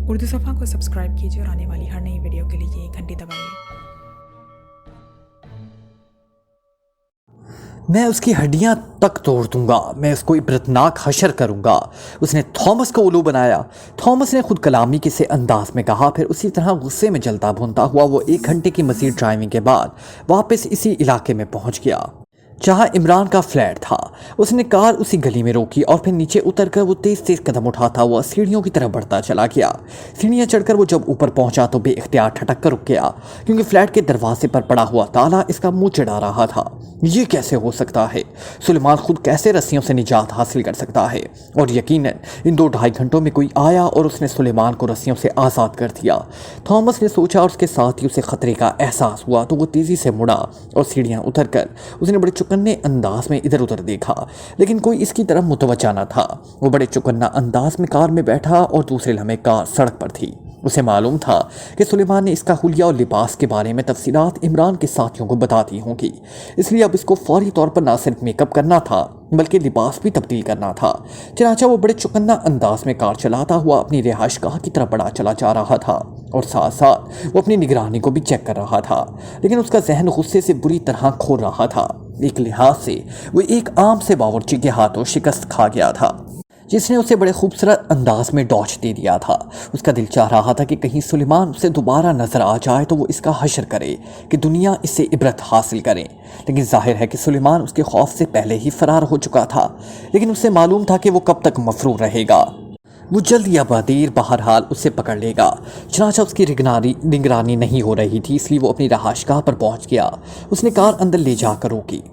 उर्दू सफ़ा को सब्सक्राइब कीजिए और आने वाली हर नई वीडियो के लिए घंटी दबाइए। मैं उसकी हड्डियां तक तोड़ दूंगा, मैं उसको इबरतनाक हशर करूंगा। उसने थॉमस को उल्लू बनाया। थॉमस ने खुद कलामी के से अंदाज में कहा। फिर उसी तरह गुस्से में जलता भूनता हुआ वो 1 घंटे की मज़ीद ड्राइविंग के बाद वापस इसी इलाके में पहुंच गया जहां इमरान का फ्लैट था। उसने कार उसी गली में रोकी और फिर नीचे उतरकर वो तेज तेज कदम उठाता हुआ सीढ़ियों की तरफ बढ़ता चला गया। सीढ़ियां चढ़कर वो जब ऊपर पहुंचा तो बेइख्तियार ठटक कर रुक गया, क्योंकि फ्लैट के दरवाजे पर पड़ा हुआ ताला इसका मुंह चिढ़ा रहा था। ये कैसे हो सकता है? सुलेमान खुद कैसे रस्सियों से निजात हासिल कर सकता है? और यकीनन इन 2-2.5 घंटों में कोई आया और उसने सुलेमान को रस्सियों से आज़ाद कर दिया। थॉमस ने सोचा और उसके साथ ही उसे खतरे का एहसास हुआ, तो वो तेज़ी से मुड़ा और सीढ़ियाँ उतरकर उसने बड़े चौकन्ने अंदाज में इधर उधर देखा, लेकिन कोई इसकी तरफ मुतवज्जा न था। वो बड़े चौकन्ना अंदाज में कार में बैठा और दूसरे लम्हे कार सड़क पर थी। उसे मालूम था कि सुलेमान ने इसका हुलिया और लिबास के बारे में तफसीलात इमरान के साथियों को बता दी होंगी, इसलिए अब इसको फौरी तौर पर न सिर्फ मेकअप करना था बल्कि लिबास भी तब्दील करना था। चनाचा वो बड़े चौकन्ना अंदाज में कार चलाता हुआ अपनी रिहाइशगाह की तरफ बढ़ा चला जा रहा था और साथ साथ वो अपनी निगरानी को भी चेक कर रहा था, लेकिन उसका जहन गुस्से से बुरी तरह खोल रहा था। एक लिहाज से वो एक आम से बावर्ची के हाथों शिकस्त खा गया था, जिसने उसे बड़े खूबसूरत अंदाज में डॉच दे दिया था। उसका दिल चाह रहा था कि कहीं सुलेमान उसे दोबारा नजर आ जाए तो वो इसका हशर करे कि दुनिया इससे इबरत हासिल करे, लेकिन जाहिर है कि सुलेमान उसके खौफ से पहले ही फरार हो चुका था। लेकिन उसे मालूम था कि वो कब तक मफरूर रहेगा। वो जल्द या बदेर बहरहाल उसे पकड़ लेगा। चनाचा उसकी निगरानी नहीं हो रही थी, इसलिए वो अपनी रहाशगाह पर पहुंच गया। उसने कार अंदर ले जाकर रोकी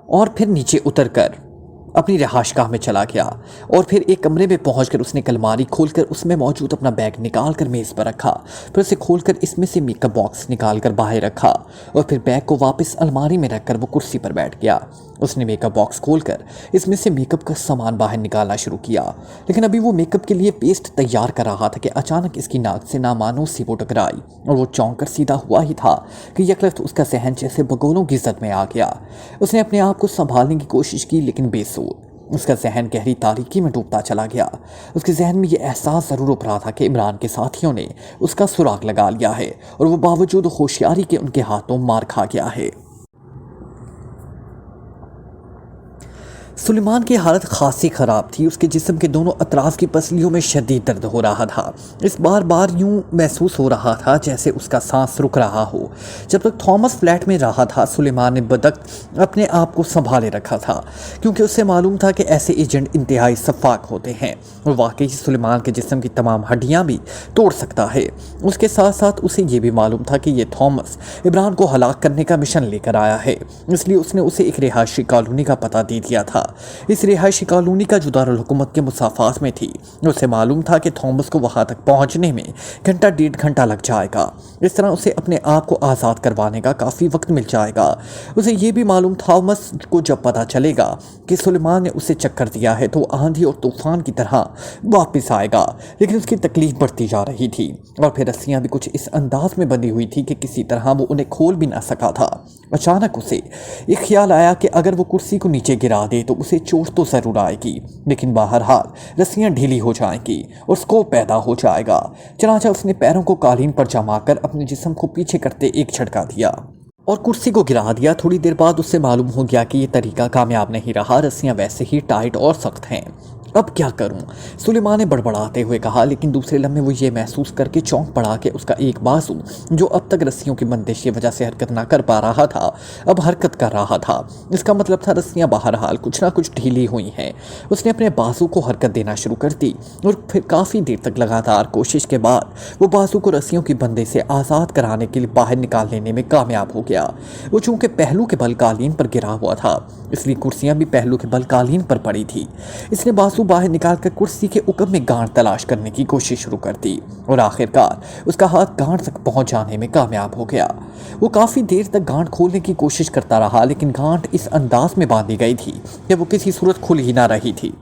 और फिर नीचे उतरकर अपनी रहाशगाह में चला गया और फिर एक कमरे में पहुंचकर उसने अलमारी खोलकर उसमें मौजूद अपना बैग निकालकर मेज़ पर रखा। फिर उसे खोलकर इसमें से मेकअप बॉक्स निकालकर बाहर रखा और फिर बैग को वापस अलमारी में रखकर वो कुर्सी पर बैठ गया। उसने मेकअप बॉक्स खोलकर इसमें से मेकअप का सामान बाहर निकालना शुरू किया, लेकिन अभी वो मेकअप के लिए पेस्ट तैयार कर रहा था कि अचानक इसकी नाक से नामानो सी वो टकराई और वो चौंक कर सीधा हुआ ही था कि यकलफ्त उसका सहन जैसे बगोलों की जद में आ गया। उसने अपने आप को संभालने की कोशिश की, लेकिन बेसूर। उसका जहन गहरी तारीकी में डूबता चला गया। उसके जहन में ये एहसास ज़रूर उभरा था कि इमरान के साथियों ने उसका सुराग लगा लिया है और वो बावजूद होशियारी के उनके हाथों मार खा गया है। सुलेमान की हालत खासी ख़राब थी। उसके जिस्म के दोनों अतराफ की पसलियों में शदीद दर्द हो रहा था। इस बार बार यूं महसूस हो रहा था जैसे उसका सांस रुक रहा हो। जब तक थॉमस फ्लैट में रहा था सुलेमान ने बदख्त अपने आप को संभाले रखा था, क्योंकि उसे मालूम था कि ऐसे एजेंट इंतहाई शफाक होते हैं और वाकई सुलेमान के जिस्म की तमाम हड्डियाँ भी तोड़ सकता है। उसके साथ साथ उसे ये भी मालूम था कि ये थॉमस इमरान को हलाक करने का मिशन लेकर आया है, इसलिए उसने उसे एक रिहायशी कॉलोनी का पता दे दिया था। इस रिहायशी कॉलोनी का जो दारुल हुकूमत के मुसाफात में थी। उसे मालूम था कि थॉमस को वहां तक पहुंचने में 1-1.5 घंटा लग जाएगा। इस तरह उसे अपने आप को आज़ाद करवाने का काफ़ी वक्त मिल जाएगा। उसे ये भी मालूम थॉमस को जब पता चलेगा कि सुलेमान ने उसे चक्कर दिया है तो वो आंधी और तूफान की तरह वापस आएगा। लेकिन उसकी तकलीफ बढ़ती जा रही थी और फिर रस्सियाँ भी कुछ इस अंदाज में बंधी हुई थी कि किसी तरह वो उन्हें खोल भी ना सका था। अचानक उसे एक ख्याल आया कि अगर वो कुर्सी को नीचे गिरा दे तो उसे चोट तो ज़रूर आएगी, लेकिन बहरहाल रस्सियाँ ढीली हो जाएंगी और स्कोप पैदा हो जाएगा। चनाचा उसने पैरों को कालीन पर जमाकर अपने जिस्म को पीछे करते एक झटका दिया और कुर्सी को गिरा दिया। थोड़ी देर बाद उससे मालूम हो गया कि ये तरीका कामयाब नहीं रहा। रस्सियाँ वैसे ही टाइट और सख्त हैं। अब क्या करूं? सुलेमान ने बड़बड़ाते हुए कहा, लेकिन दूसरे लम्हे वो ये महसूस करके चौंक पड़ा कि उसका एक बाजू जो अब तक रस्सियों की बंदिश की वजह से हरकत ना कर पा रहा था अब हरकत कर रहा था। इसका मतलब था रस्सियाँ बहरहाल कुछ ना कुछ ढीली हुई हैं। उसने अपने बाजू को हरकत देना शुरू कर दी और फिर काफ़ी देर तक लगातार कोशिश के बाद वो बाजू को रस्सियों की बंदी से आज़ाद कराने के लिए बाहर निकाल लेने में कामयाब हो गया। वो चूँकि पहलू के बल कालीन पर गिरा हुआ था, इसलिए कुर्सियाँ भी पहलू के बल कालीन पर पड़ी थी। इसने बाजू बाहर निकालकर कुर्सी के उकब में गांठ तलाश करने की कोशिश शुरू कर दी और आखिरकार उसका हाथ गांठ तक पहुंच जाने में कामयाब हो गया। वो काफ़ी देर तक गांठ खोलने की कोशिश करता रहा, लेकिन गांठ इस अंदाज में बांधी गई थी कि वो किसी सूरत खुल ही ना रही थी।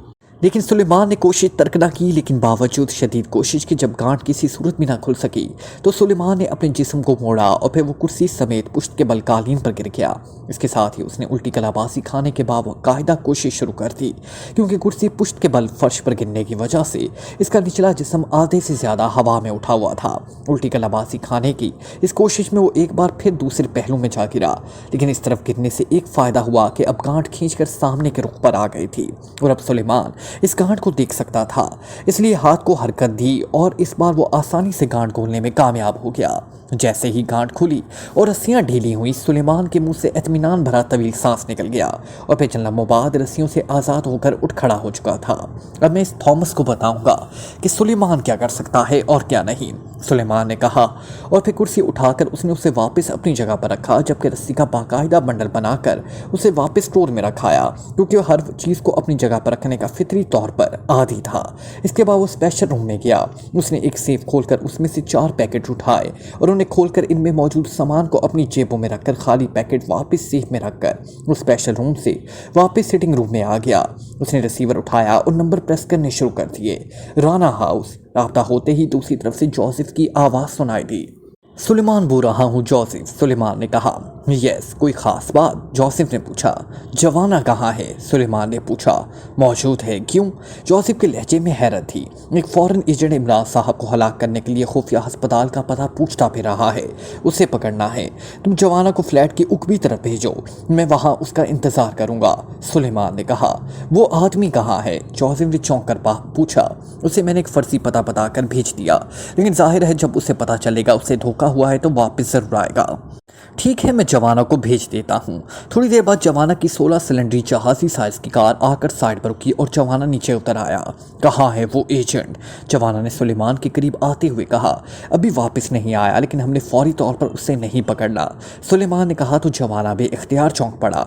लेकिन सुलेमान ने कोशिश तर्क न की, लेकिन बावजूद शदीद कोशिश की जब गांठ किसी सूरत में ना खुल सकी तो सुलेमान ने अपने जिस्म को मोड़ा और फिर वो कुर्सी समेत पुश्त के बल कालीन पर गिर गया। इसके साथ ही उसने उल्टी कलाबाजी खाने के बाकायदा कोशिश शुरू कर दी, क्योंकि कुर्सी पुश्त के बल फर्श पर गिरने की वजह से इसका निचला जिस्म आधे से ज़्यादा हवा में उठा हुआ था। उल्टी कलाबाजी खाने की इस कोशिश में वो एक बार फिर दूसरे पहलू में जा गिरा, लेकिन इस तरफ गिरने से एक फ़ायदा हुआ कि अब गांठ खींचकर सामने के रुख पर आ गई थी और अब सुलेमान इस गांठ को देख सकता था, इसलिए हाथ को हरकत दी और इस बार वो आसानी से गांठ खोलने में कामयाब हो गया। जैसे ही गांठ खुली और रस्सियां ढीली हुई, सुलेमान के मुंह से इत्मीनान भरा तवील सांस निकल गया और फिर चंद लम्हों बाद रस्सियों से आज़ाद होकर उठ खड़ा हो चुका था। अब मैं इस थॉमस को बताऊंगा कि सुलेमान क्या कर सकता है और क्या नहीं, सुलेमान ने कहा और फिर कुर्सी उठाकर उसने उसे वापस अपनी जगह पर रखा, जबकि रस्सी का बाकायदा बंडल बनाकर उसे वापस स्टोर में रखाया, क्योंकि वो हर चीज़ को अपनी जगह पर रखने का फितरी तौर पर आदी था। इसके बाद वो स्पेशल रूम में गया। उसने एक सेफ खोलकर उसमें से 4 पैकेट उठाए और उन्हें खोलकर इनमें मौजूद सामान को अपनी जेबों में रखकर खाली पैकेट वापस सेफ में रखकर वो स्पेशल रूम से वापस सिटिंग रूम में आ गया। उसने रिसीवर उठाया और नंबर प्रेस करने शुरू कर दिए। राना हाउस। राब्ता होते ही दूसरी तरफ से जोसेफ की आवाज़ सुनाई दी। सुलेमान बोल रहा हूँ जोसेफ, सुलेमान ने कहा। यस, कोई ख़ास बात? जोसेफ ने पूछा। जवाना कहाँ है? सुलेमान ने पूछा। मौजूद है। क्यों? जोसेफ के लहजे में हैरत थी। एक फॉरेन एजेंट इमरान साहब को हलाक करने के लिए खुफिया अस्पताल का पता पूछता फिर रहा है, उसे पकड़ना है। तुम जवाना को फ्लैट की उकबी तरफ भेजो, मैं वहाँ उसका इंतज़ार करूँगा, सुलेमान ने कहा। वो आदमी कहाँ है? जोसेफ ने चौंक कर पूछा। उसे मैंने एक फर्जी पता बताकर भेज दिया, लेकिन जाहिर है जब उसे पता चलेगा उसे धोखा हुआ है तो वापस ज़रूर आएगा। ठीक है, मैं जवाना को भेज देता हूँ। थोड़ी देर बाद जवाना की 16 सिलेंडरी जहाज़ी साइज़ की कार आकर साइड पर रुकी और जवाना नीचे उतर आया। कहाँ है वो एजेंट? जवाना ने सुलेमान के करीब आते हुए कहा। अभी वापस नहीं आया, लेकिन हमने फौरी तौर पर उसे नहीं पकड़ना, सुलेमान ने कहा। तो जवाना बेइख्तियार चौंक पड़ा।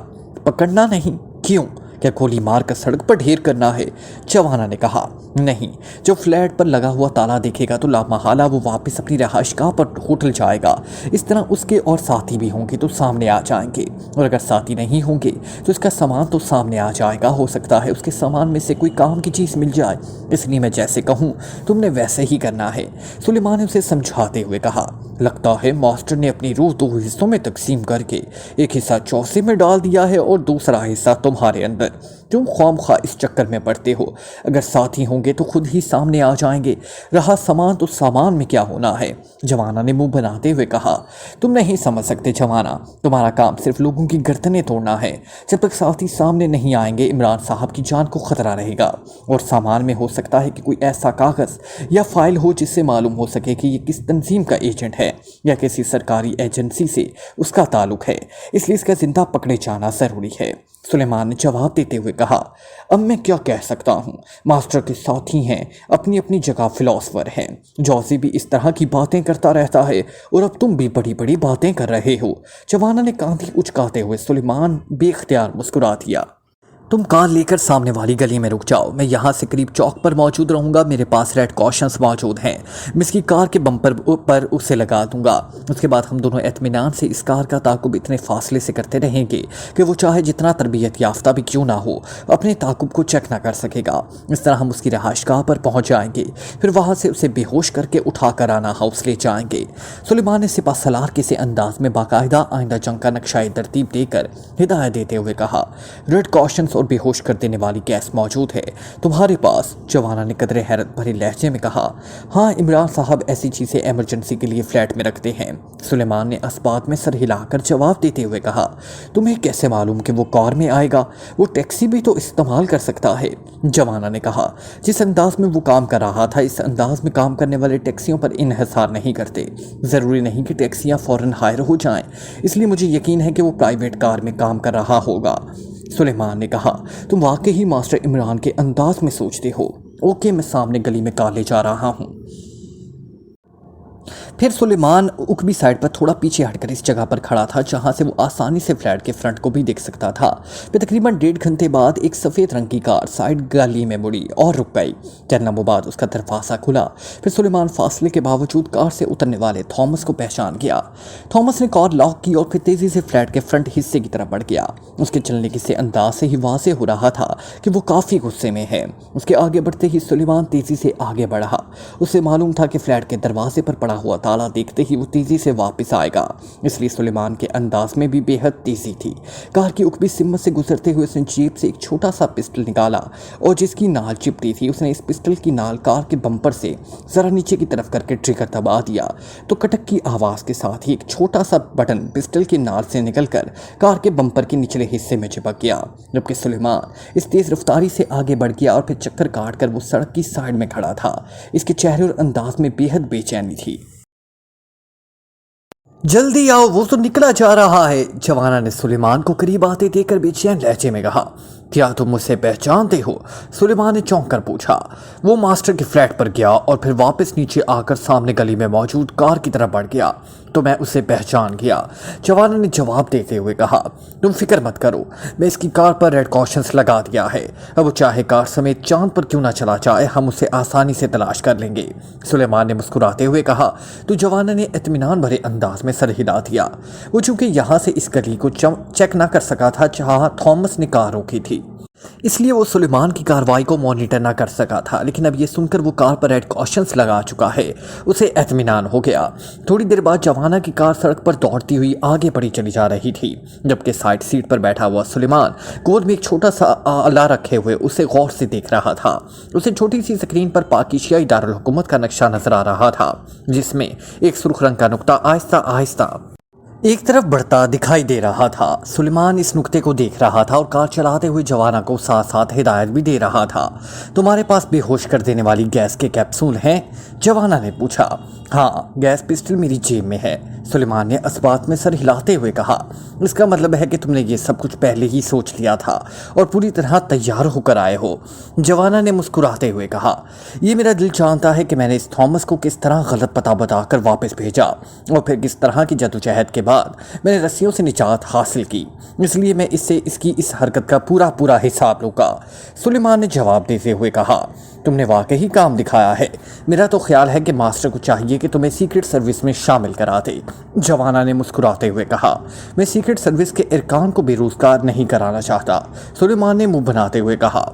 पकड़ना नहीं? क्यों? क्या गोली मार कर सड़क पर ढेर करना है? जवाना ने कहा। नहीं, जो फ्लैट पर लगा हुआ ताला देखेगा तो लामहला वो वापस अपनी रहायशगाह पर होटल जाएगा। इस तरह उसके और साथी भी होंगे तो सामने आ जाएंगे, और अगर साथी नहीं होंगे तो इसका सामान तो सामने आ जाएगा। हो सकता है उसके सामान में से कोई काम की चीज़ मिल जाए, इसलिए मैं जैसे कहूँ तुमने वैसे ही करना है, सुलेमान ने उसे समझाते हुए कहा। लगता है मास्टर ने अपनी रूह 2 हिस्सों में तकसीम करके एक हिस्सा चौसे में डाल दिया है और दूसरा हिस्सा तुम्हारे अंदर। तुम ख्वामख्वाह इस चक्कर में पड़ते हो। अगर साथी होंगे तो खुद ही सामने आ जाएंगे, रहा सामान तो सामान में क्या होना है, जवाना ने मुंह बनाते हुए कहा। तुम नहीं समझ सकते जवाना, तुम्हारा काम सिर्फ लोगों की गर्दनें तोड़ना है। जब तक साथी सामने नहीं आएंगे इमरान साहब की जान को खतरा रहेगा, और सामान में हो सकता है कि कोई ऐसा कागज़ या फाइल हो जिससे मालूम हो सके कि ये किस तंजीम का एजेंट है या किसी सरकारी एजेंसी से उसका ताल्लुक है, इसलिए इसका जिंदा पकड़े जाना ज़रूरी है, सुलेमान ने जवाब देते हुए कहा। अब मैं क्या कह सकता हूँ, मास्टर के साथी हैं, अपनी अपनी जगह फिलोसफर हैं। जॉसी भी इस तरह की बातें करता रहता है और अब तुम भी बड़ी बड़ी बातें कर रहे हो, जवाना ने कांधी उचकाते हुए सुलेमान बेख्तियार मुस्कुरा दिया। तुम कार लेकर सामने वाली गली में रुक जाओ, मैं यहाँ से करीब चौक पर मौजूद रहूँगा। मेरे पास रेड कॉशंस मौजूद हैं, मैं इसकी कार के बम्पर पर उसे लगा दूंगा। उसके बाद हम दोनों इत्मीनान से इस कार का ताकुब इतने फासले से करते रहेंगे कि वो चाहे जितना तरबियत याफ्ता भी क्यों ना हो अपने ताकुब को चेक ना कर सकेगा। इस तरह हम उसकी रहायशगाह पर पहुँच जाएंगे, फिर वहाँ से उसे बेहोश करके उठा कर राना हाउस ले जाएंगे। सुलेमान ने सिपा सलार के से अंदाज में बाकायदा आइंदा जंग का नक्शा तरतीब देकर हिदायत देते हुए कहा। रेड कॉशंस और बेहोश कर देने वाली गैस मौजूद है तुम्हारे पास, जवाना ने कदरे हैरत भरे लहजे में कहा। हाँ, इमरान साहब ऐसी चीज़ें एमरजेंसी के लिए फ्लैट में रखते हैं, सुलेमान ने अस्बात में सर हिलाकर जवाब देते हुए कहा। तुम्हें कैसे मालूम कि वो कार में आएगा? वो टैक्सी भी तो इस्तेमाल कर सकता है, जवाना ने कहा। जिस अंदाज में वो काम कर रहा था, इस अंदाज में काम करने वाले टैक्सियों पर इन्हिसार नहीं करते। ज़रूरी नहीं कि टैक्सियाँ फ़ौरन हायर हो जाएं, इसलिए मुझे यकीन है कि वो प्राइवेट कार में काम कर रहा होगा, सुलेमान ने कहा। तुम वाकई मास्टर इमरान के अंदाज में सोचते हो। ओके, मैं सामने गली में कार ले जा रहा हूँ। फिर सुलेमान उकबी साइड पर थोड़ा पीछे हटकर इस जगह पर खड़ा था जहां से वो आसानी से फ्लैट के फ्रंट को भी देख सकता था। फिर तकरीबन 1.5 घंटे बाद एक सफ़ेद रंग की कार साइड गली में मुड़ी और रुक गई। चंद लम्हों बाद उसका दरवाज़ा खुला। फिर सुलेमान फासले के बावजूद कार से उतरने वाले थॉमस को पहचान गया। थॉमस ने कार लॉक की और फिर तेज़ी से फ्लैट के फ्रंट हिस्से की तरफ बढ़ गया। उसके चलने के अंदाज से ही वाज़ेह हो रहा था कि वो काफ़ी गुस्से में है। उसके आगे बढ़ते ही सुलेमान तेज़ी से आगे बढ़ा। उसे मालूम था कि फ्लैट के दरवाजे पर पड़ा हुआ ताला देखते ही वो तेज़ी से वापस आएगा, इसलिए सुलेमान के अंदाज में भी बेहद तेज़ी थी। कार की उकबी सिमत से गुजरते हुए उसने जेब से एक छोटा सा पिस्टल निकाला और जिसकी नाल चिपटी थी उसने इस पिस्टल की नाल कार के बम्पर से ज़रा नीचे की तरफ करके ट्रिगर दबा दिया तो कटक की आवाज़ के साथ ही एक छोटा सा बटन पिस्टल की नाल से निकलकर कार के बम्पर के निचले हिस्से में चिपक गया। जबकि सुलेमान इस तेज़ रफ्तारी से आगे बढ़ गया और फिर चक्कर काट कर वो सड़क की साइड में खड़ा था। इसके चेहरे और अंदाज में बेहद बेचैनी थी। जल्दी आओ, वो तो निकला जा रहा है, जवाना ने सुलेमान को करीब आते देखकर बेचैन लहजे में कहा। क्या तुम मुझसे पहचानते हो? सुलेमान ने चौंक कर पूछा। वो मास्टर के फ्लैट पर गया और फिर वापस नीचे आकर सामने गली में मौजूद कार की तरफ बढ़ गया तो मैं उसे पहचान गया, जवाना ने जवाब देते हुए कहा। तुम फिक्र मत करो, मैं इसकी कार पर रेड कॉशंस लगा दिया है। अब वो चाहे कार समेत चांद पर क्यों ना चला जाए, हम उसे आसानी से तलाश कर लेंगे, सुलेमान ने मुस्कुराते हुए कहा। तो जवाना ने इत्मीनान भरे अंदाज में सर हिला दिया। वो चूंकि यहाँ से इस गली को चेक ना कर सका था जहाँ थॉमस ने कार रोकी थी, इसलिए वो सुलेमान की कार्रवाई को मॉनिटर ना कर सका था। लेकिन अब ये सुनकर वो कार पर रेड कॉशंस लगा चुका है, उसे इत्मीनान हो गया। थोड़ी देर बाद जवाना की कार सड़क पर दौड़ती हुई आगे बढ़ी चली जा रही थी, जबकि साइड सीट पर बैठा हुआ सुलेमान गोद में एक छोटा सा आला रखे हुए उसे गौर से देख रहा था। उसे छोटी सी स्क्रीन पर पाक एशियाई दारुल हुकूमत का नक्शा नजर आ रहा था, जिसमें एक सुर्ख रंग का नुक्ता आहिस्ता आहिस्ता एक तरफ बढ़ता दिखाई दे रहा था। सुलेमान इस नुक्ते को देख रहा था और कार चलाते हुए जवाना को साथ साथ हिदायत भी दे रहा था। तुम्हारे पास बेहोश कर देने वाली गैस के कैप्सूल हैं? जवाना ने पूछा। हाँ, गैस पिस्टल मेरी जेब में है, सुलेमान ने असबात में सर हिलाते हुए कहा। इसका मतलब है कि तुमने ये सब कुछ पहले ही सोच लिया था और पूरी तरह तैयार होकर आए हो, जवाना ने मुस्कुराते हुए कहा। ये मेरा दिल जानता है कि मैंने इस थॉमस को किस तरह गलत पता बताकर वापस भेजा और फिर किस तरह की जद्दोजहद के बाद मैंने रस्सियों से निजात हासिल की, इसलिए मैं इससे इसकी इस हरकत का पूरा हिसाब लूँगा, सुलेमान ने जवाब देते हुए कहा। तुमने वाकई काम दिखाया है। मेरा तो ख्याल है कि मास्टर को चाहिए कि तुम्हें सीक्रेट सर्विस में शामिल करा दे, जवाना ने मुस्कुराते हुए कहा। मैं सीक्रेट सर्विस के इरकान को बेरोजगार नहीं कराना चाहता, सुलेमान ने मुंह बनाते हुए कहा।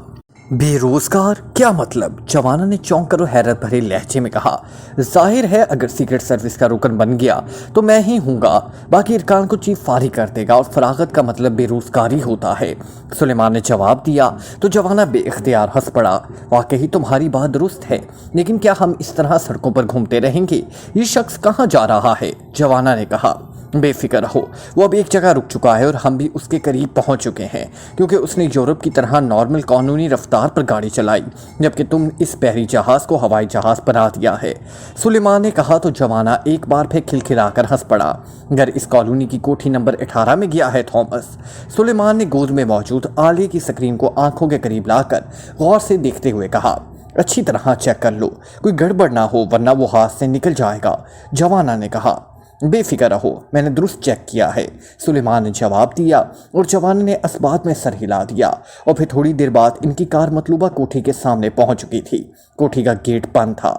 बेरोजगार? क्या मतलब? जवाना ने चौंक कर हैरत भरे लहजे में कहा। जाहिर है अगर सीक्रेट सर्विस का रुकन बन गया तो मैं ही हूँगा, बाकी इरकान को चीफ फारिग कर देगा और फरागत का मतलब बेरोजगारी होता है, सुलेमान ने जवाब दिया। तो जवाना बेइख्तियार हंस पड़ा। वाकई तुम्हारी बात दुरुस्त है, लेकिन क्या हम इस तरह सड़कों पर घूमते रहेंगे? ये शख्स कहाँ जा रहा है? जवाना ने कहा। बेफिक्र रहो, वो अब एक जगह रुक चुका है और हम भी उसके करीब पहुंच चुके हैं, क्योंकि उसने यूरोप की तरह नॉर्मल कानूनी रफ्तार पर गाड़ी चलाई, जबकि तुम इस बहरी जहाज को हवाई जहाज बना दिया है, सुलेमान ने कहा। तो जवाना एक बार फिर खिलखिलाकर हंस पड़ा। घर इस कॉलोनी की कोठी नंबर 18 में गया है थॉमस, सुलेमान ने गोद में मौजूद आले की स्क्रीन को आंखों के करीब लाकर गौर से देखते हुए कहा। अच्छी तरह चेक कर लो, कोई गड़बड़ ना हो वरना वो हाथ से निकल जाएगा, जवाना ने कहा। बेफिक्र रहो, मैंने दुरुस्त चेक किया है, सुलेमान ने जवाब दिया और जवान ने असबात में सर हिला दिया। और फिर थोड़ी देर बाद इनकी कार मतलूबा कोठी के सामने पहुंच चुकी थी। कोठी का गेट बंद था।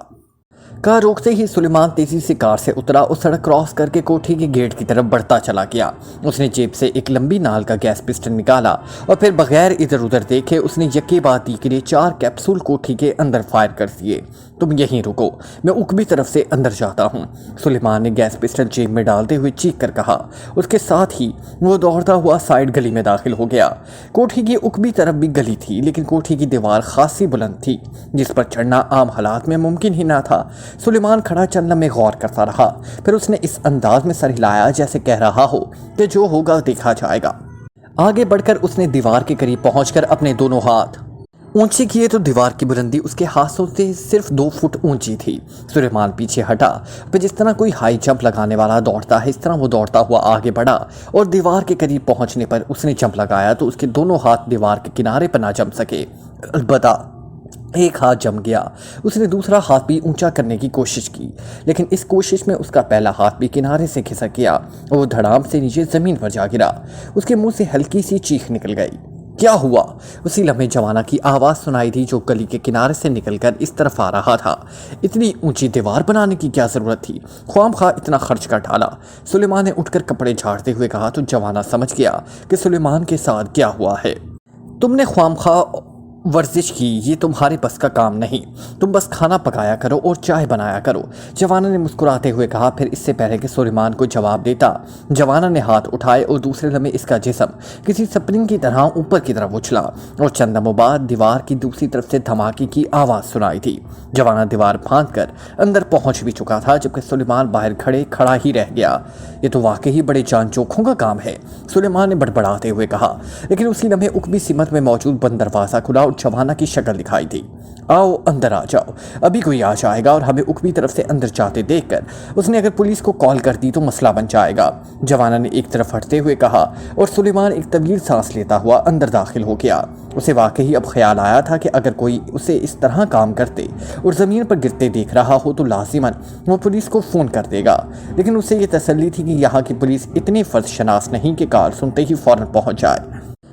कार रोकते ही सुलेमान तेजी से कार से उतरा और सड़क क्रॉस करके कोठी के गेट की तरफ बढ़ता चला गया। उसने जेब से एक लंबी नाल का गैस पिस्टल निकाला और फिर बगैर इधर उधर देखे उसने यके बाद के 4 कैप्सूल कोठी के अंदर फायर कर दिए। तुम यहीं रुको, मैं उकबी तरफ से अंदर जाता हूँ, सुलेमान ने गैस पिस्टल जेब में डालते हुए चीख कर कहा। उसके साथ ही वो दौड़ता हुआ साइड गली में दाखिल हो गया। कोठी की उकबी तरफ भी गली थी, लेकिन कोठी की दीवार खासी बुलंद थी जिस पर चढ़ना आम हालात में मुमकिन ही ना था। सुलेमान खड़ा चंद लम्हे गौर करता रहा, फिर उसने इस अंदाज में सर हिलाया जैसे कह रहा हो कि जो होगा देखा जाएगा। आगे बढ़कर उसने दीवार के करीब पहुंचकर अपने दोनों हाथ ऊंचे किए तो दीवार की बुलंदी उसके हाथों से सिर्फ 2 फुट ऊंची थी। सुलेमान पीछे हटा, फिर जिस तरह कोई हाई जंप लगाने वाला दौड़ता है इस तरह वो दौड़ता हुआ आगे बढ़ा और दीवार के करीब पहुंचने पर उसने जंप लगाया तो उसके दोनों हाथ दीवार के किनारे पर ना जम सके। अलबत्ता ایک ہاتھ جم گیا۔ اس نے دوسرا ہاتھ بھی اونچا کرنے کی کوشش کی، لیکن اس کوشش میں اس کا پہلا ہاتھ بھی کنارے سے کھسک گیا اور وہ دھڑام سے نیچے زمین پر جا گرا۔ اس کے منہ سے ہلکی سی چیخ نکل گئی۔ کیا ہوا؟ اسی لمحے جوانا کی آواز سنائی دی جو گلی کے کنارے سے نکل کر اس طرف آ رہا تھا۔ اتنی اونچی دیوار بنانے کی کیا ضرورت تھی؟ خواہ مخواہ اتنا خرچ کا ڈالا۔ سلیمان نے اٹھ کر کپڑے جھاڑتے ہوئے کہا تو جوانا سمجھ گیا کہ سلیمان کے ساتھ کیا ہوا ہے۔ تم نے خواہ مخواہ ورزش کی، یہ تمہارے بس کا کام نہیں، تم بس کھانا پکایا کرو اور چائے بنایا کرو، جوانا نے مسکراتے ہوئے کہا۔ پھر اس سے پہلے کہ سلیمان کو جواب دیتا، جوانا نے ہاتھ اٹھائے اور دوسرے لمحے اس کا جسم کسی سپرنگ کی طرح اوپر کی طرف اچھلا اور چند لمحوں بعد دیوار کی دوسری طرف سے دھماکے کی آواز سنائی تھی۔ جوانا دیوار پھاند کر اندر پہنچ بھی چکا تھا جبکہ سلیمان باہر کھڑا ہی رہ گیا۔ یہ تو واقعی بڑے جان چوکھوں کا کام ہے، سلیمان نے بڑبڑاتے ہوئے کہا، لیکن اسی لمحے اکبی سمت میں موجود بند دروازہ کھلا اور جوانا کی شکل دکھائی دی۔ آؤ اندر آ جاؤ، ابھی کوئی آ جائے گا اور ہمیں اکبی طرف سے اندر جاتے دیکھ کر اس نے اگر پولیس کو کال کر دی تو مسئلہ بن جائے گا، جوانا نے ایک طرف ہٹتے ہوئے کہا اور سلیمان ایک طویل سانس لیتا ہوا اندر داخل ہو گیا۔ اسے واقعی اب خیال آیا تھا کہ اگر کوئی اسے اس طرح کام کرتے اور زمین پر گرتے دیکھ رہا ہو تو لازماً وہ پولیس کو فون کر دے گا، لیکن اسے یہ تسلی تھی کہ یہاں کی پولیس اتنی فرض شناس نہیں کہ کال سنتے ہی فوراً پہنچ جائے۔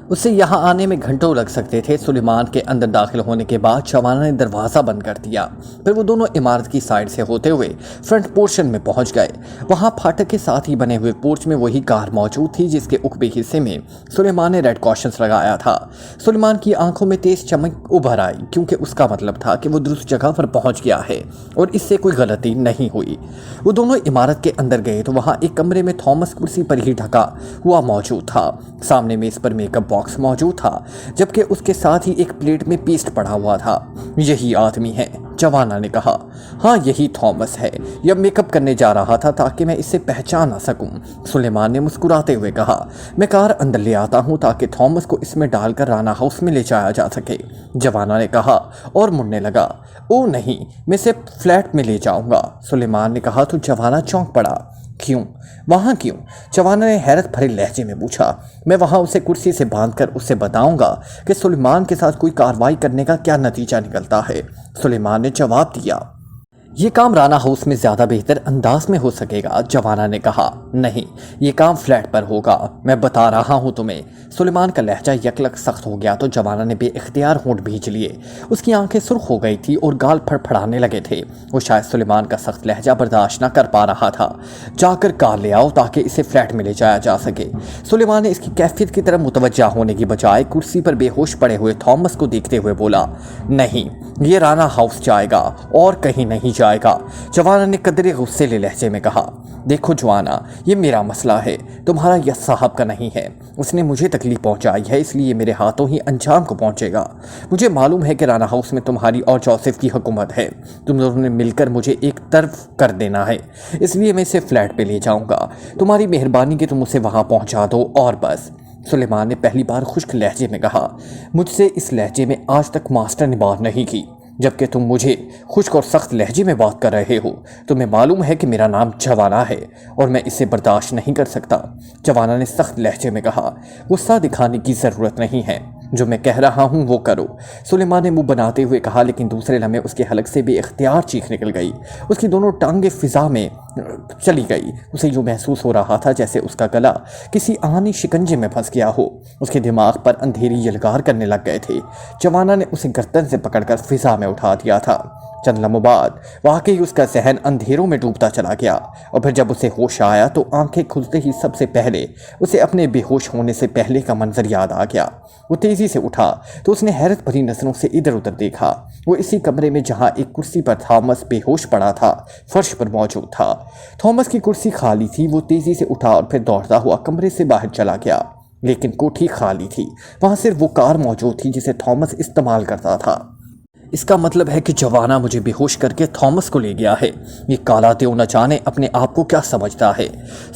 اسے یہاں آنے میں گھنٹوں لگ سکتے تھے۔ سلیمان کے اندر داخل ہونے کے بعد جوانا نے دروازہ بند کر دیا۔ پھر وہ دونوں عمارت کی سائڈ سے ہوتے ہوئے فرنٹ پورشن میں پہنچ گئے۔ وہاں پھاٹک کے ساتھ ہی بنے ہوئے پورچ میں وہی کار موجود تھی جس کے عقبی حصے میں سلیمان نے ریڈ کاشنز لگایا تھا۔ سلیمان کی آنکھوں میں تیز چمک ابھر آئی کیونکہ اس کا مطلب تھا کہ وہ درست جگہ پر پہنچ گیا ہے اور اس سے کوئی غلطی نہیں ہوئی۔ وہ دونوں عمارت کے اندر گئے تو وہاں ایک کمرے میں تھامس کرسی پر ہی ڈھکا ہوا موجود تھا۔ سامنے میز پر میک اپ باکس موجود تھا جبکہ اس کے ساتھ ہی ایک پلیٹ میں پیسٹ پڑا ہوا تھا۔ یہی آدمی ہے، جوانا نے کہا۔ ہاں یہی تھامس ہے، یہ میک اپ کرنے جا رہا تھا تاکہ میں اسے پہچان نہ سکوں، سلیمان نے مسکراتے ہوئے کہا۔ میں کار اندر لے آتا ہوں تاکہ تھامس کو اس میں ڈال کر رانا ہاؤس میں لے جایا جا سکے، جوانا نے کہا اور مڑنے لگا۔ او نہیں، میں اسے فلیٹ میں لے جاؤں گا، سلیمان نے کہا تو جوانا چونک پڑا۔ کیوں؟ وہاں کیوں؟ جوانا نے حیرت بھرے لہجے میں پوچھا۔ میں وہاں اسے کرسی سے باندھ کر اسے بتاؤں گا کہ سلیمان کے ساتھ کوئی کارروائی کرنے کا کیا نتیجہ نکلتا ہے، سلیمان نے جواب دیا۔ یہ کام رانا ہاؤس میں زیادہ بہتر انداز میں ہو سکے گا، جوانا نے کہا۔ نہیں، یہ کام فلیٹ پر ہوگا، میں بتا رہا ہوں تمہیں، سلیمان کا لہجہ یکلک سخت ہو گیا تو جوانا نے بے اختیار ہونٹ بھینچ لیے۔ اس کی آنکھیں سرخ ہو گئی تھی اور گال پھڑپھڑانے لگے تھے۔ وہ شاید سلیمان کا سخت لہجہ برداشت نہ کر پا رہا تھا۔ جا کر کار لے آؤ تاکہ اسے فلیٹ میں لے جایا جا سکے، سلیمان نے اس کی کیفیت کی طرف متوجہ ہونے کی بجائے کرسی پر بے ہوش پڑے ہوئے تھامس کو دیکھتے ہوئے بولا۔ نہیں، یہ رانا ہاؤس جائے گا اور کہیں نہیں جائے گا، جوانا نے قدرے غصے لے لہجے میں کہا۔ دیکھو جوانا، یہ میرا مسئلہ ہے، تمہارا یس صاحب کا نہیں ہے۔ اس نے مجھے تکلیف پہنچائی ہے، اس لیے میرے ہاتھوں ہی انجام کو پہنچے گا۔ مجھے معلوم ہے کہ رانا ہاؤس میں تمہاری اور جوزف کی حکومت ہے، تم دونوں نے مل کر مجھے ایک طرف کر دینا ہے، اس لیے میں اسے فلیٹ پہ لے جاؤں گا۔ تمہاری مہربانی کہ تم اسے وہاں پہنچا دو اور بس، سلیمان نے پہلی بار خشک لہجے میں کہا۔ مجھ سے اس لہجے میں آج تک ماسٹر نے بات نہیں کی، جبکہ تم مجھے خشک اور سخت لہجے میں بات کر رہے ہو۔ تمہیں معلوم ہے کہ میرا نام جوانا ہے اور میں اسے برداشت نہیں کر سکتا، جوانا نے سخت لہجے میں کہا۔ غصہ دکھانے کی ضرورت نہیں ہے، جو میں کہہ رہا ہوں وہ کرو، سلیمان نے منہ بناتے ہوئے کہا، لیکن دوسرے لمحے اس کے حلق سے بے اختیار چیخ نکل گئی۔ اس کی دونوں ٹانگیں فضا میں چلی گئی۔ اسے یوں محسوس ہو رہا تھا جیسے اس کا گلا کسی آہنی شکنجے میں پھنس گیا ہو۔ اس کے دماغ پر اندھیری یلغار کرنے لگ گئے تھے۔ جوانا نے اسے گردن سے پکڑ کر فضا میں اٹھا دیا تھا۔ چند لمحوں بعد واقعی اس کا ذہن اندھیروں میں ڈوبتا چلا گیا اور پھر جب اسے ہوش آیا تو آنکھیں کھلتے ہی سب سے پہلے اسے اپنے بے ہوش ہونے سے پہلے کا منظر یاد آ گیا۔ وہ تیزی سے اٹھا تو اس نے حیرت بھری نظروں سے ادھر ادھر دیکھا۔ وہ اسی کمرے میں جہاں ایک کرسی پر تھامس بے ہوش پڑا تھا فرش پر موجود تھا۔ تھامس کی کرسی خالی تھی۔ وہ تیزی سے اٹھا اور پھر دوڑتا ہوا کمرے سے باہر چلا گیا، لیکن کوٹھی خالی تھی۔ وہاں صرف وہ کار موجود تھی جسے تھامس استعمال کرتا تھا۔ اس کا مطلب ہے کہ جوانا مجھے بے ہوش کر کے تھامس کو لے گیا ہے۔ یہ کالا دیو نہ جانے اپنے آپ کو کیا سمجھتا ہے،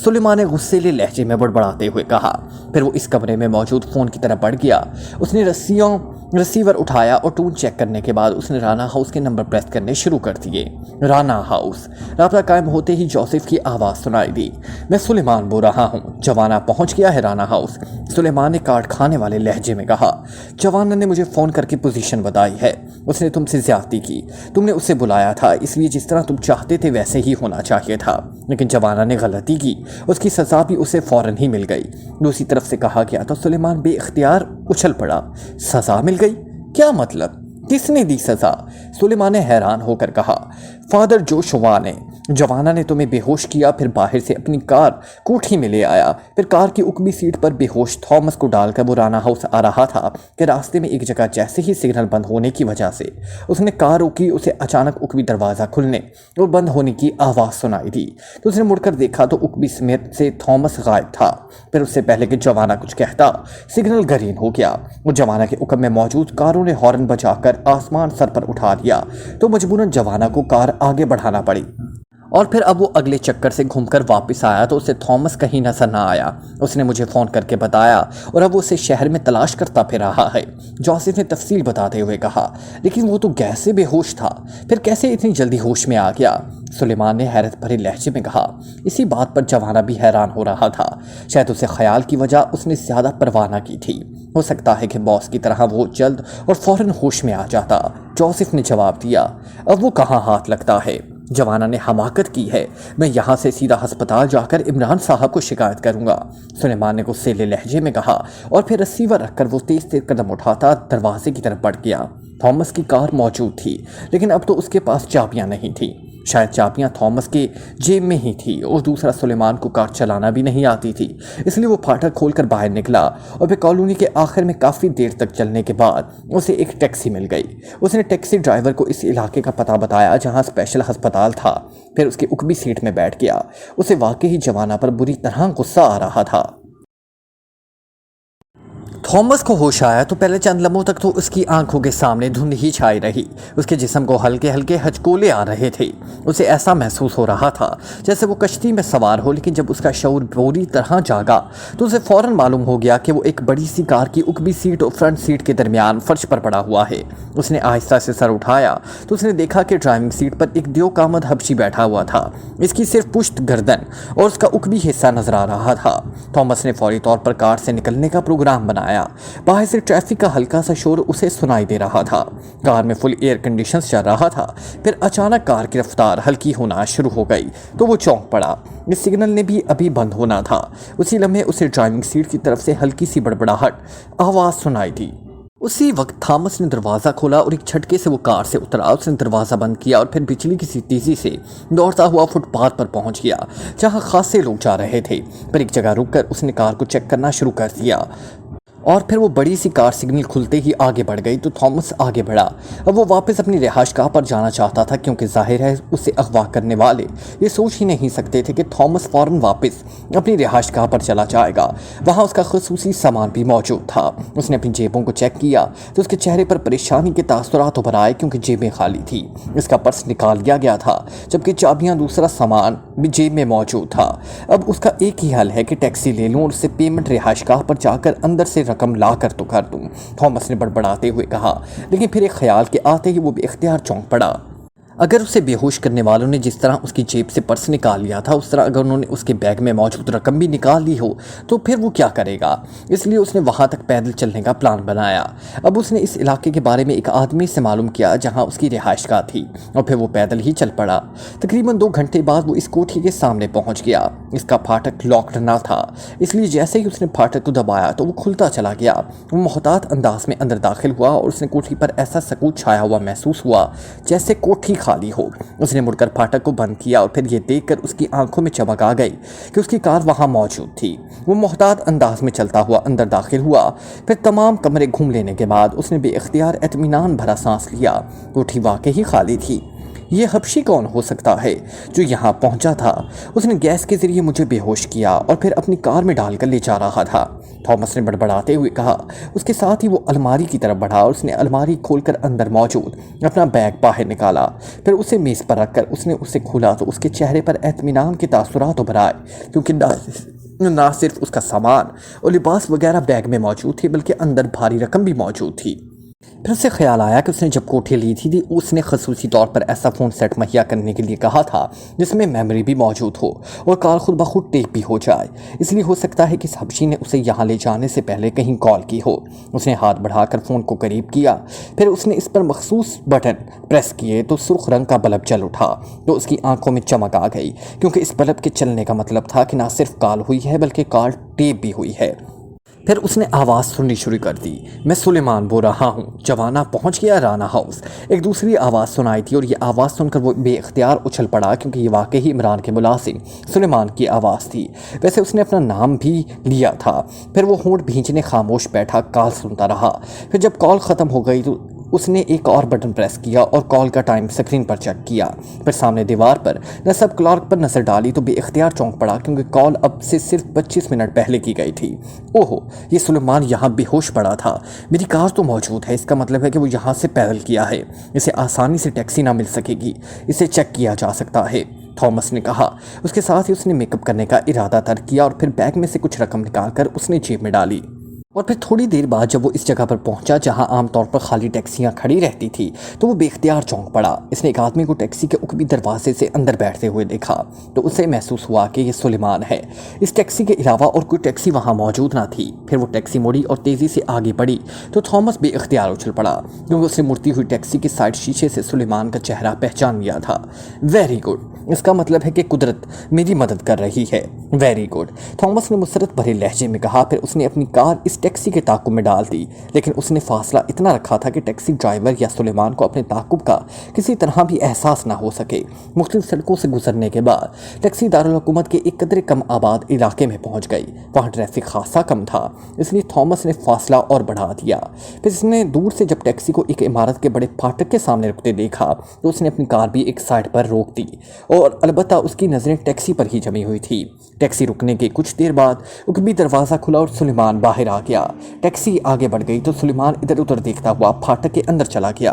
سلیمان نے غصیلے لہجے میں بڑبڑاتے ہوئے کہا۔ پھر وہ اس کمرے میں موجود فون کی طرف بڑھ گیا۔ اس نے رسیوں रिसीवर उठाया और टोन चेक करने के बाद उसने राना हाउस के नंबर प्रेस करने शुरू कर दिए। राना हाउस। राब्ता कायम होते ही जोसेफ की आवाज़ सुनाई दी। मैं सुलेमान बोल रहा हूँ, जवाना पहुँच गया है राना हाउस, सुलेमान ने काट खाने वाले लहजे में कहा। जवाना ने मुझे फ़ोन करके पोजीशन बताई है, उसने तुमसे ज्यादती की, तुमने उसे बुलाया था, इसलिए जिस तरह तुम चाहते थे वैसे ही होना चाहिए था, लेकिन जवाना ने गलती की, उसकी सज़ा भी उसे फ़ौरन ही मिल गई। दूसरी तरफ से कहा गया तो सुलेमान बेइख्तियार उछल पड़ा। सज़ा मिल गई? क्या मतलब? किसने दी सज़ा? सुलेमान ने हैरान होकर कहा। फादर जोशुआ ने। जवाना ने तुम्हें बेहोश किया, फिर बाहर से अपनी कार कोठी में ले आया, फिर कार की उकबी सीट पर बेहोश थॉमस को डालकर वो राना हाउस आ रहा था कि रास्ते में एक जगह जैसे ही सिग्नल बंद होने की वजह से उसने कार रोकी, उसे अचानक उकबी दरवाज़ा खुलने और बंद होने की आवाज़ सुनाई दी। तो उसने मुड़कर देखा तो उकबी समेत से थॉमस गायब था। फिर उससे पहले कि जवाना कुछ कहता सिग्नल ग्रीन हो गया। वो जवाना के उकब में मौजूद कारों ने हॉर्न बजाकर आसमान सर पर उठा दिया तो मजबूरन जवाना को कार आगे बढ़ाना पड़ी। और फिर अब वो अगले चक्कर से घूमकर वापस आया तो उसे थॉमस कहीं नजर ना आया। उसने मुझे फ़ोन करके बताया और अब वो उसे शहर में तलाश करता फिर रहा है, जोसेफ ने तफसील बताते हुए कहा। लेकिन वो तो गैस से बेहोश था, फिर कैसे इतनी जल्दी होश में आ गया? सुलेमान ने हैरत भरे लहजे में कहा। इसी बात पर जवाना भी हैरान हो रहा था। शायद उसे ख्याल की वजह उसने ज़्यादा परवाह न की थी। हो सकता है कि बॉस की तरह वो जल्द और फ़ौरन होश में आ जाता। जोसेफ ने जवाब दिया। अब वो कहाँ हाथ लगता है? जवाना ने हमाकत की है, मैं यहाँ से सीधा अस्पताल जाकर इमरान साहब को शिकायत करूँगा, सुलेमान ने गुस्सेले लहजे में कहा। और फिर रिसीवर रखकर वो तेज तेज कदम उठाता दरवाजे की तरफ बढ़ गया। थॉमस की कार मौजूद थी, लेकिन अब तो उसके पास चाबियाँ नहीं थी। शायद चाबियाँ थॉमस के जेब में ही थी और दूसरा सुलेमान को कार चलाना भी नहीं आती थी, इसलिए वो फाटक खोलकर बाहर निकला। और फिर कॉलोनी के आखिर में काफ़ी देर तक चलने के बाद उसे एक टैक्सी मिल गई। उसने टैक्सी ड्राइवर को इस इलाके का पता बताया जहाँ स्पेशल अस्पताल था, फिर उसकी उकबी सीट में बैठ गया। उसे वाकई जवाना पर बुरी तरह गुस्सा आ रहा था। थॉमस को होश आया तो पहले चंद लम्हों तक तो उसकी आंखों के सामने धुंध ही छाई रही। उसके जिस्म को हल्के हल्के हचकोले आ रहे थे। उसे ऐसा महसूस हो रहा था जैसे वो कश्ती में सवार हो, लेकिन जब उसका शऊर पूरी तरह जागा तो उसे फ़ौरन मालूम हो गया कि वो एक बड़ी सी कार की उकबी सीट और फ्रंट सीट के दरमियान फर्श पर पड़ा हुआ है। उसने आहिस्ता से सर उठाया तो उसने देखा कि ड्राइविंग सीट पर एक दियोकामद हबशी बैठा हुआ था। इसकी सिर्फ पुश्त, गर्दन और उसका उकबी हिस्सा नजर आ रहा था। थॉमस ने फौरी तौर पर कार से निकलने का प्रोग्राम बनाया। बाहर से ट्रैफिक का हल्का सा शोर उसे सुनाई दे रहा था। कार में फुल एयर कंडीशन चल रहा था। फिर अचानक कार की रफ्तार हल्की होना शुरू हो गई तो वो चौंक पड़ा। इस सिग्नल ने भी अभी बंद होना था। उसी लम्हे उसे ड्राइविंग सीट की तरफ से हल्की सी बड़बड़ाहट आवाज़ सुनाई दी। उसी वक्त थॉमस ने दरवाज़ा खोला और एक झटके से वो कार से उतरा। उसने दरवाज़ा बंद किया और फिर बिजली की सी तेज़ी से दौड़ता हुआ फुटपाथ पर पहुंच गया जहां खासे लोग जा रहे थे। पर एक जगह रुककर उसने कार को चेक करना शुरू कर दिया और फिर वो बड़ी सी कार सिग्नल खुलते ही आगे बढ़ गई तो थॉमस आगे बढ़ा। अब वो वापस अपनी रिहाइशगाह पर जाना चाहता था, क्योंकि जाहिर है उसे अगवा करने वाले ये सोच ही नहीं सकते थे कि थॉमस फ़ौरन वापस अपनी रिहाइशगाह पर चला जाएगा। वहाँ उसका खुसूसी सामान भी मौजूद था। उसने अपनी जेबों को चेक किया तो उसके चेहरे पर परेशानी के तासुरात उभर आए, क्योंकि जेबें खाली थी। इसका पर्स निकाल लिया गया था, जबकि चाबियाँ, दूसरा सामान भी जेब में मौजूद था। अब उसका एक ही हल है कि टैक्सी ले लूँ और उससे पेमेंट रिहाइशगाह पर जाकर अंदर से रकम ला कर तो कर दूं, थॉमस ने बड़बड़ाते हुए कहा। लेकिन फिर एक ख्याल के आते ही वो बेख्तियार चौंक पड़ा। अगर उसे बेहोश करने वालों ने जिस तरह उसकी जेब से पर्स निकाल लिया था, उस तरह अगर उन्होंने उसके बैग में मौजूद रकम भी निकाल ली हो तो फिर वो क्या करेगा? इसलिए उसने वहाँ तक पैदल चलने का प्लान बनाया। अब उसने इस इलाके के बारे में एक आदमी से मालूम किया जहाँ उसकी रिहाइशगाह थी और फिर वो पैदल ही चल पड़ा। तकरीबन 2 घंटे बाद वो इस कोठी के सामने पहुँच गया। इसका फाटक लॉक्ड ना था, इसलिए जैसे ही उसने फाटक को दबाया तो वो खुलता चला गया। वो मोहतात अंदाज में अंदर दाखिल हुआ और उसने कोठी पर ऐसा सकूत छाया हुआ महसूस हुआ जैसे कोठी खाली हो। उसने मुड़कर फाटक को बंद किया और फिर ये देखकर उसकी आंखों में चमक आ गई कि उसकी कार वहां मौजूद थी। वो मोहतात अंदाज में चलता हुआ अंदर दाखिल हुआ। फिर तमाम कमरे घूम लेने के बाद उसने बेइख्तियार इत्मीनान भरा सांस लिया। कोठी वाकई ही खाली थी। ये हबशी कौन हो सकता है जो यहाँ पहुँचा था? उसने गैस के जरिए मुझे बेहोश किया और फिर अपनी कार में डालकर ले जा रहा था, थॉमस ने बड़बड़ाते हुए कहा। उसके साथ ही वो अलमारी की तरफ बढ़ा और उसने अलमारी खोलकर अंदर मौजूद अपना बैग बाहर निकाला। फिर उसे मेज़ पर रखकर उसने उसे खोला तो उसके चेहरे पर इत्मीनान के तासुरात उभर आए, क्योंकि ना सिर्फ उसका सामान और लिबास वगैरह बैग में मौजूद थी, बल्कि अंदर भारी रकम भी मौजूद थी। फिर उसे ख्याल आया कि उसने जब कोठी ली थी उसने खसूसी तौर पर ऐसा फ़ोन सेट मुहैया करने के लिए कहा था जिसमें मेमोरी भी मौजूद हो और कॉल खुद ब खुद टेप भी हो जाए। इसलिए हो सकता है कि इस हबशी ने उसे यहाँ ले जाने से पहले कहीं कॉल की हो। उसने हाथ बढ़ाकर फ़ोन को करीब किया, फिर उसने इस पर मखसूस बटन प्रेस किए तो सुर्ख रंग का बल्ब जल उठा। तो उसकी आंखों में चमक आ गई, क्योंकि इस बल्ब के चलने का मतलब था कि ना सिर्फ कॉल हुई है बल्कि कॉल टेप भी हुई है। फिर उसने आवाज़ सुननी शुरू कर दी। मैं सुलेमान बोल रहा हूँ, जवाना पहुँच गया राना हाउस। एक दूसरी आवाज़ सुनाई थी और ये आवाज़ सुनकर वो बेइख्तियार उछल पड़ा, क्योंकि ये वाकई ही इमरान के मुलाजिम सुलेमान की आवाज़ थी। वैसे उसने अपना नाम भी लिया था। फिर वो होंठ भींचने खामोश बैठा कॉल सुनता रहा। फिर जब कॉल ख़त्म हो गई तो उसने एक और बटन प्रेस किया और कॉल का टाइम स्क्रीन पर चेक किया। फिर सामने दीवार पर नसब क्लॉक पर नजर डाली तो बेइख्तियार चौंक पड़ा, क्योंकि कॉल अब से सिर्फ 25 मिनट पहले की गई थी। ओहो, ये सुलेमान यहाँ बेहोश पड़ा था। मेरी कार तो मौजूद है, इसका मतलब है कि वो यहाँ से पैदल किया है। इसे आसानी से टैक्सी ना मिल सकेगी, इसे चेक किया जा सकता है, थॉमस ने कहा। उसके साथ ही उसने मेकअप करने का इरादा तर्क किया और फिर बैग में से कुछ रकम निकालकर उसने जेब में डाली। और फिर थोड़ी देर बाद जब वो इस जगह पर पहुंचा जहां आमतौर पर खाली टैक्सियां खड़ी रहती थी, तो वो बेख्तियार चौंक पड़ा। इसने एक आदमी को टैक्सी के उकबी दरवाजे से अंदर बैठते हुए देखा तो उसे महसूस हुआ कि ये सुलेमान है। इस टैक्सी के अलावा और कोई टैक्सी वहां मौजूद ना थी। फिर वो टैक्सी मुड़ी और तेज़ी से आगे बढ़ी तो थॉमस बेइख्तियार उछल पड़ा, क्योंकि उसने मुड़ती हुई टैक्सी के साइड शीशे से सुलेमान का चेहरा पहचान लिया था। वेरी गुड, इसका मतलब है कि कुदरत मेरी मदद कर रही है। वेरी गुड, थॉमस ने मुसरत भरे लहजे में कहा। फिर उसने अपनी कार इस टैक्सी के ताकुब में डाल दी, लेकिन उसने फासला इतना रखा था कि टैक्सी ड्राइवर या सुलेमान को अपने ताकुब का किसी तरह भी एहसास ना हो सके। मुख्तलिफ सड़कों से गुजरने के बाद टैक्सी दारुल हुकूमत के एक कदरे कम आबाद इलाके में पहुंच गई। वहाँ ट्रैफिक खासा कम था, इसलिए थॉमस ने फासला और बढ़ा दिया। फिर इसने दूर से जब टैक्सी को एक इमारत के बड़े फाटक के सामने रुकते देखा तो उसने अपनी कार भी एक साइड पर रोक दी, और अलबत्ता उसकी नज़रें टैक्सी पर ही जमी हुई थी। टैक्सी रुकने के कुछ देर बाद उकबी दरवाज़ा खुला और सुलेमान बाहर आ गया। टैक्सी आगे बढ़ गई तो सुलेमान इधर उधर देखता हुआ फाटक के अंदर चला गया।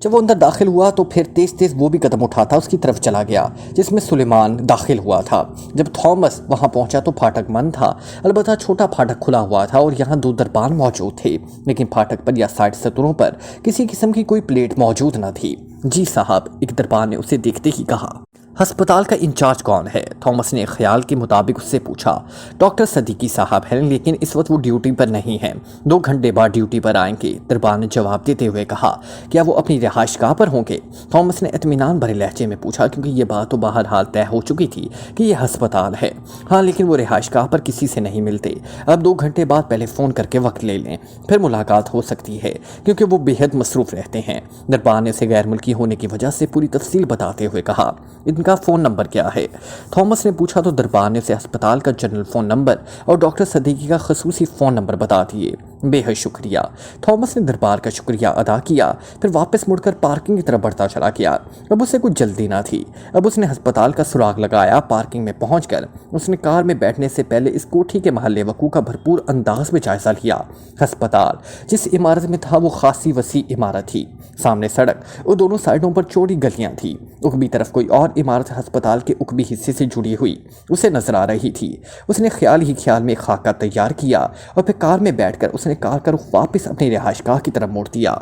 जब वो अंदर दाखिल हुआ तो फिर तेज तेज वो भी कदम उठाता उसकी तरफ चला गया जिसमें सुलेमान दाखिल हुआ था। जब थॉमस वहां पहुंचा तो फाटक बंद था, अलबत्ता छोटा फाटक खुला हुआ था और यहाँ 2 दरबान मौजूद थे, लेकिन फाटक पर या साइड सतरों पर किसी किस्म की कोई प्लेट मौजूद न थी। जी साहब, एक दरबान ने उसे देखते ही कहा। हस्पताल का इंचार्ज कौन है? थॉमस ने ख्याल के मुताबिक उससे पूछा। डॉक्टर सदीकी साहब हैं, लेकिन इस वक्त वो ड्यूटी पर नहीं हैं। 2 घंटे बाद ड्यूटी पर आएंगे, दरबान ने जवाब देते हुए कहा। क्या वो अपनी रिहाइशगाह पर होंगे? थॉमस ने इत्मीनान भरे लहजे में पूछा, क्योंकि ये बात तो बहरहाल तय हो चुकी थी कि यह हस्पताल है। हाँ, लेकिन वो रिहाइशगाह पर किसी से नहीं मिलते। अब 2 घंटे बाद पहले फ़ोन करके वक्त ले लें, फिर मुलाकात हो सकती है, क्योंकि वो बेहद मसरूफ़ रहते हैं। दरबान ने उसे गैर मुल्की होने की वजह से पूरी तफसील बताते हुए कहा। का फ़ोन नंबर क्या है? थॉमस ने पूछा तो दरबार ने उसे अस्पताल का जनरल फ़ोन नंबर और डॉक्टर सदीकी का खसूसी फ़ोन नंबर बता दिए। बेहद शुक्रिया। थॉमस ने दरबार का शुक्रिया अदा किया, फिर वापस मुड़कर पार्किंग की तरफ बढ़ता चला गया। अब उसे कुछ जल्दी ना थी। अब उसने अस्पताल का सुराग लगाया। पार्किंग में पहुंचकर उसने कार में बैठने से पहले इस कोठी के महल्ले वकू का भरपूर अंदाज में जायजा लिया। अस्पताल जिस इमारत में था वो खासी वसी इमारत थी। सामने सड़क और दोनों साइडों पर चौड़ी गलियां थी। उकबी तरफ कोई और इमारत अस्पताल के उकबी हिस्से से जुड़ी हुई उसे नजर आ रही थी। उसने ख्याल ही ख्याल में खाका तैयार किया और फिर कार में बैठकर उसने कार का रुख वापस अपनी रिहाइशगाह की तरफ मोड़ दिया।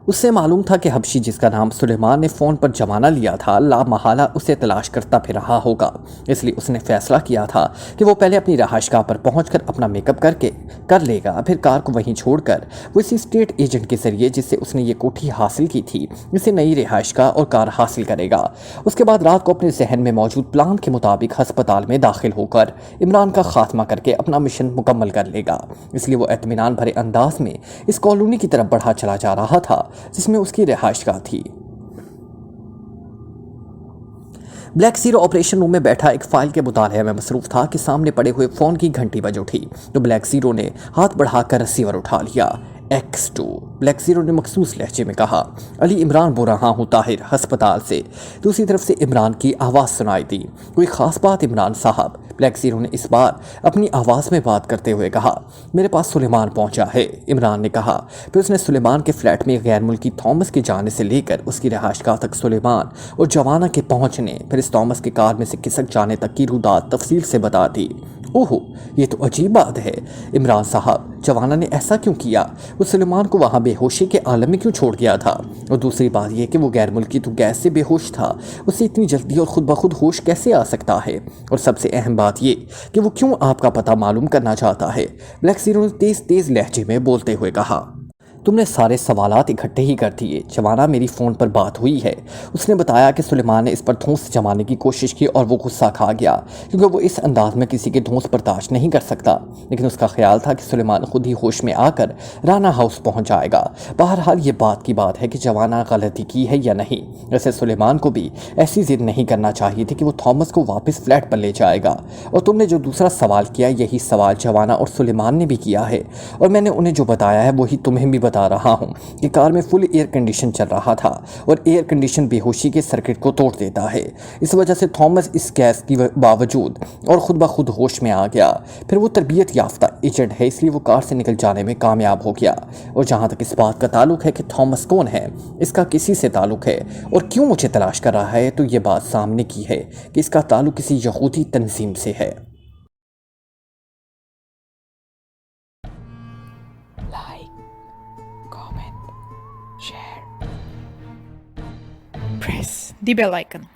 उससे मालूम था कि हबशी जिसका नाम सुलेमान ने फ़ोन पर जमाना लिया था लामहाला उसे तलाश करता फिर रहा होगा। इसलिए उसने फैसला किया था कि वो पहले अपनी रिहाइशगाह पर पहुंचकर अपना मेकअप करके कर लेगा, फिर कार को वहीं छोड़कर वो इसी स्टेट एजेंट के जरिए जिससे उसने ये कोठी हासिल की थी इसे नई रिहाइशगाह और कार हासिल करेगा। उसके बाद रात को अपने जहन में मौजूद प्लान के मुताबिक अस्पताल में दाखिल होकर इमरान का खात्मा करके अपना मिशन मुकम्मल कर लेगा। इसलिए वो इत्मीनान भरे अंदाज में इस कॉलोनी की तरफ बढ़ा चला जा रहा था जिसमें उसकी रिहाइशगाह थी। ब्लैक ज़ीरो ऑपरेशन रूम में बैठा एक फाइल के मुताले में मसरूफ़ था कि सामने पड़े हुए फ़ोन की घंटी बज उठी तो ब्लैक ज़ीरो ने हाथ बढ़ाकर रिसीवर उठा लिया। X2 ब्लैक ज़ीरो ने मखसूस लहजे में कहा। अली इमरान बोल रहा हूँ ताहिर अस्पताल से। दूसरी तरफ से इमरान की आवाज़ सुनाई दी। कोई ख़ास बात इमरान साहब? ब्लैक ज़ीरो ने इस बार अपनी आवाज़ में बात करते हुए कहा। मेरे पास सुलेमान पहुंचा है, इमरान ने कहा। फिर उसने सुलेमान के फ्लैट में गैर मुल्की थॉमस के जाने से लेकर उसकी रिहाइशगाह तक सुलेमान और जवाना के पहुंचने, फिर इस थॉमस के कार में से खिसक जाने तक की रुदात तफसील से बता दी। ओहो, ये तो अजीब बात है इमरान साहब, जवाना ने ऐसा क्यों किया? वो सुलेमान को वहाँ बेहोशी के आलम में क्यों छोड़ गया था, और दूसरी बात यह कि वो गैर मुल्की तो गैस से बेहोश था, उसे इतनी जल्दी और खुद ब खुद होश कैसे आ सकता है, और सबसे अहम बात ये कि वो क्यों आपका पता मालूम करना चाहता है। ब्लैक ज़ीरो ने तेज़ तेज़ लहजे में बोलते हुए कहा, तुमने सारे सवालात इकट्ठे ही कर दिए। जवाना, मेरी फ़ोन पर बात हुई है। उसने बताया कि सुलेमान ने इस पर धौंस जमाने की कोशिश की और वो गुस्सा खा गया, क्योंकि वो इस अंदाज में किसी के धौंस बर्दाश्त नहीं कर सकता। लेकिन उसका ख्याल था कि सुलेमान खुद ही होश में आकर राना हाउस पहुंच जाएगा। बहरहाल ये बात की बात है कि जवाना गलती की है या नहीं। वैसे सुलेमान को भी ऐसी जिद नहीं करना चाहिए थी कि वो थॉमस को वापस फ्लैट पर ले जाएगा। और तुमने जो दूसरा सवाल किया, यही सवाल जवाना और सुलेमान ने भी किया है, और मैंने उन्हें जो बताया है वही तुम्हें भी बता रहा हूं कि कार में फुल एयर कंडीशन चल रहा था, और एयर कंडीशन बेहोशी के सर्किट को तोड़ देता है। इस वजह से थॉमस इस गैस की बावजूद और खुद ब खुद होश में आ गया। फिर वो तरबियत याफ्ता एजेंट है, इसलिए वो कार से निकल जाने में कामयाब हो गया। और जहां तक इस बात का ताल्लुक है कि थॉमस कौन है, इसका किसी से ताल्लुक है और क्यों मुझे तलाश कर रहा है, तो ये बात सामने की है कि इसका ताल्लुक किसी यहूदी तंजीम से है। Like, comment, share, press the bell icon